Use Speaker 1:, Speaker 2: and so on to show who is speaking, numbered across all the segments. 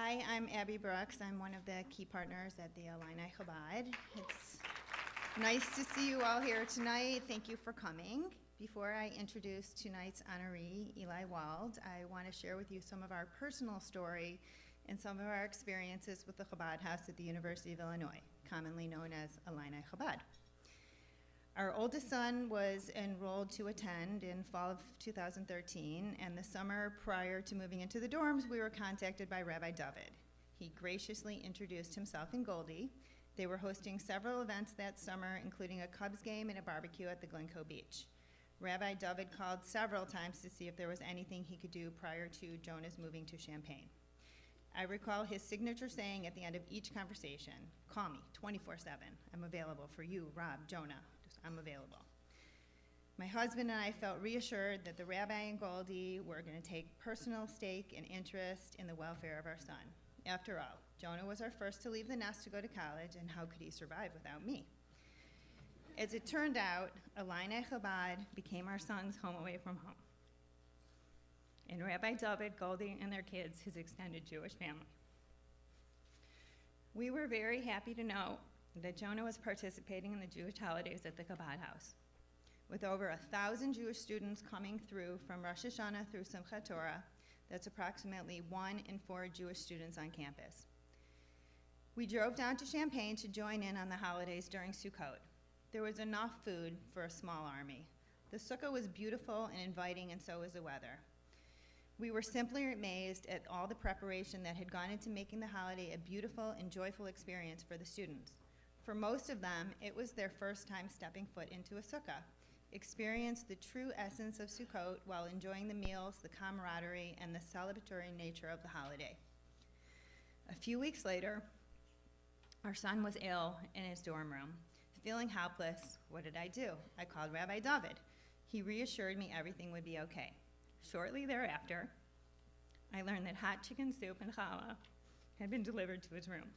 Speaker 1: Hi, I'm Abby Brooks. I'm one of the key partners at the Illini Chabad. It's nice to see you all here tonight. Thank you for coming. Before I introduce tonight's honoree, Eli Wald, I want to share with you some of our personal story and some of our experiences with the Chabad House at the University of Illinois, commonly known as Illini Chabad. Our oldest son was enrolled to attend in fall of 2013, and the summer prior to moving into the dorms, we were contacted by Rabbi David. He graciously introduced himself and Goldie. They were hosting several events that summer, including a Cubs game and a barbecue at the Glencoe Beach. Rabbi David called several times to see if there was anything he could do prior to Jonah's moving to Champaign. I recall his signature saying at the end of each conversation, "Call me 24/7. I'm available for you, Rob, Jonah. I'm available." My husband and I felt reassured that the rabbi and Goldie were going to take personal stake and interest in the welfare of our son. After all, Jonah was our first to leave the nest to go to college, and how could he survive without me? As it turned out, Illini Chabad became our son's home away from home. And Rabbi David, Goldie, and their kids, his extended Jewish family. We were very happy to know that Jonah was participating in the Jewish holidays at the Chabad House. With over 1,000 Jewish students coming through from Rosh Hashanah through Simchat Torah, that's approximately 1 in 4 Jewish students on campus. We drove down to Champaign to join in on the holidays during Sukkot. There was enough food for a small army. The sukkah was beautiful and inviting, and so was the weather. We were simply amazed at all the preparation that had gone into making the holiday a beautiful and joyful experience for the students. For most of them, it was their first time stepping foot into a sukkah, experienced the true essence of Sukkot while enjoying the meals, the camaraderie, and the celebratory nature of the holiday. A few weeks later, our son was ill in his dorm room. Feeling helpless, what did I do? I called Rabbi David. He reassured me everything would be okay. Shortly thereafter, I learned that hot chicken soup and challah had been delivered to his room.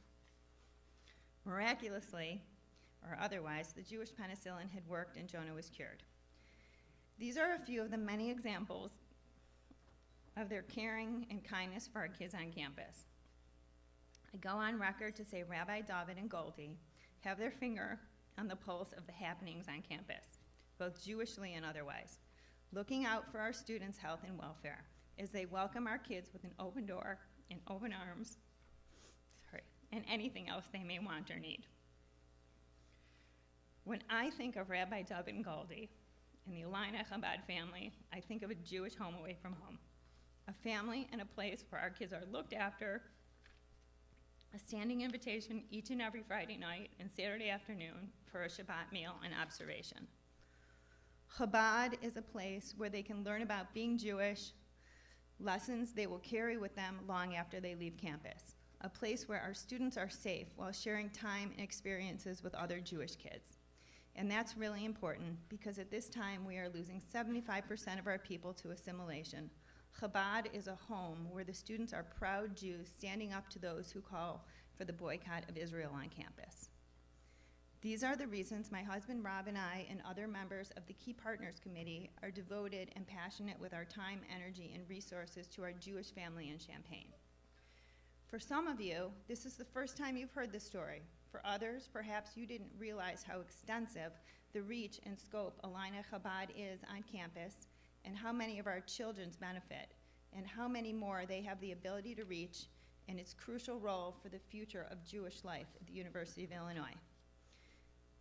Speaker 1: Miraculously, or otherwise, the Jewish penicillin had worked and Jonah was cured. These are a few of the many examples of their caring and kindness for our kids on campus. I go on record to say Rabbi David and Goldie have their finger on the pulse of the happenings on campus, both Jewishly and otherwise, looking out for our students' health and welfare as they welcome our kids with an open door and open arms, and anything else they may want or need. When I think of Rabbi David and Goldie and the Illini Chabad family, I think of a Jewish home away from home, a family and a place where our kids are looked after, a standing invitation each and every Friday night and Saturday afternoon for a Shabbat meal and observation. Chabad is a place where they can learn about being Jewish, lessons they will carry with them long after they leave campus. A place where our students are safe while sharing time and experiences with other Jewish kids. And that's really important because at this time we are losing 75% of our people to assimilation. Chabad is a home where the students are proud Jews standing up to those who call for the boycott of Israel on campus. These are the reasons my husband Rob and I and other members of the Key Partners Committee are devoted and passionate with our time, energy, and resources to our Jewish family in Champaign. For some of you, this is the first time you've heard this story. For others, perhaps you didn't realize how extensive the reach and scope Illini Chabad is on campus and how many of our children's benefit and how many more they have the ability to reach and its crucial role for the future of Jewish life at the University of Illinois.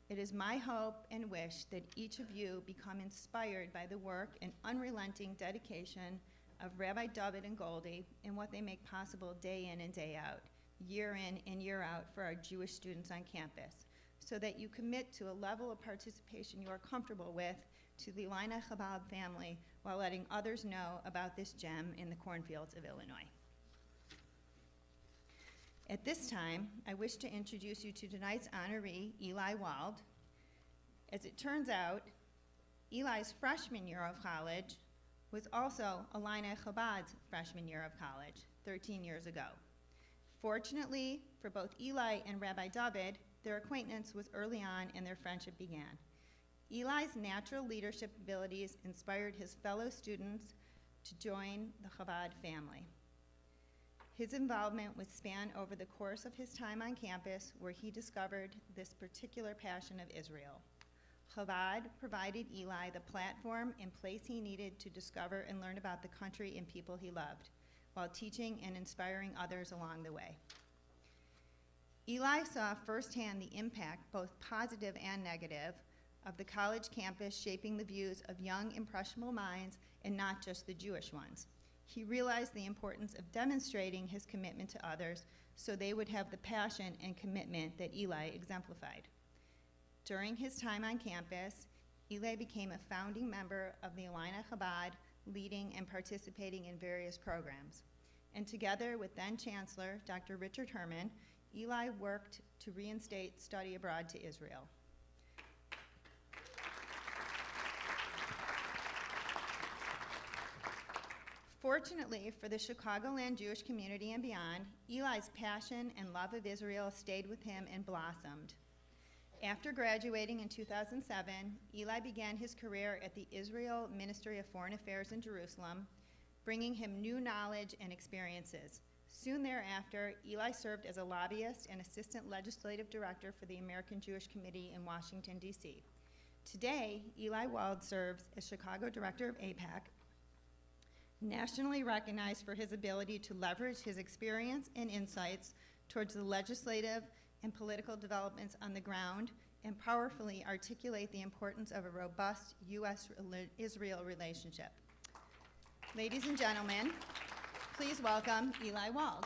Speaker 1: It is my hope and wish that each of you become inspired by the work and unrelenting dedication of Rabbi David and Goldie and what they make possible day in and day out, year in and year out for our Jewish students on campus, so that you commit to a level of participation you are comfortable with to the Illini Chabad family while letting others know about this gem in the cornfields of Illinois. At this time, I wish to introduce you to tonight's honoree, Eli Wald. As it turns out, Eli's freshman year of college was also Illini Chabad's freshman year of college 13 years ago. Fortunately for both Eli and Rabbi David, their acquaintance was early on and their friendship began. Eli's natural leadership abilities inspired his fellow students to join the Chabad family. His involvement would span over the course of his time on campus, where he discovered this particular passion of Israel. Chabad provided Eli the platform and place he needed to discover and learn about the country and people he loved, while teaching and inspiring others along the way. Eli saw firsthand the impact, both positive and negative, of the college campus shaping the views of young, impressionable minds, and not just the Jewish ones. He realized the importance of demonstrating his commitment to others so they would have the passion and commitment that Eli exemplified. During his time on campus, Eli became a founding member of the Illini Chabad, leading and participating in various programs. And together with then-Chancellor Dr. Richard Herman, Eli worked to reinstate study abroad to Israel. Fortunately for the Chicagoland Jewish community and beyond, Eli's passion and love of Israel stayed with him and blossomed. After graduating in 2007, Eli began his career at the Israel Ministry of Foreign Affairs in Jerusalem, bringing him new knowledge and experiences. Soon thereafter, Eli served as a lobbyist and assistant legislative director for the American Jewish Committee in Washington, D.C. Today, Eli Wald serves as Chicago Director of AIPAC, nationally recognized for his ability to leverage his experience and insights towards the legislative and political developments on the ground and powerfully articulate the importance of a robust U.S.-Israel relationship. Ladies and gentlemen, please welcome Eli Wald.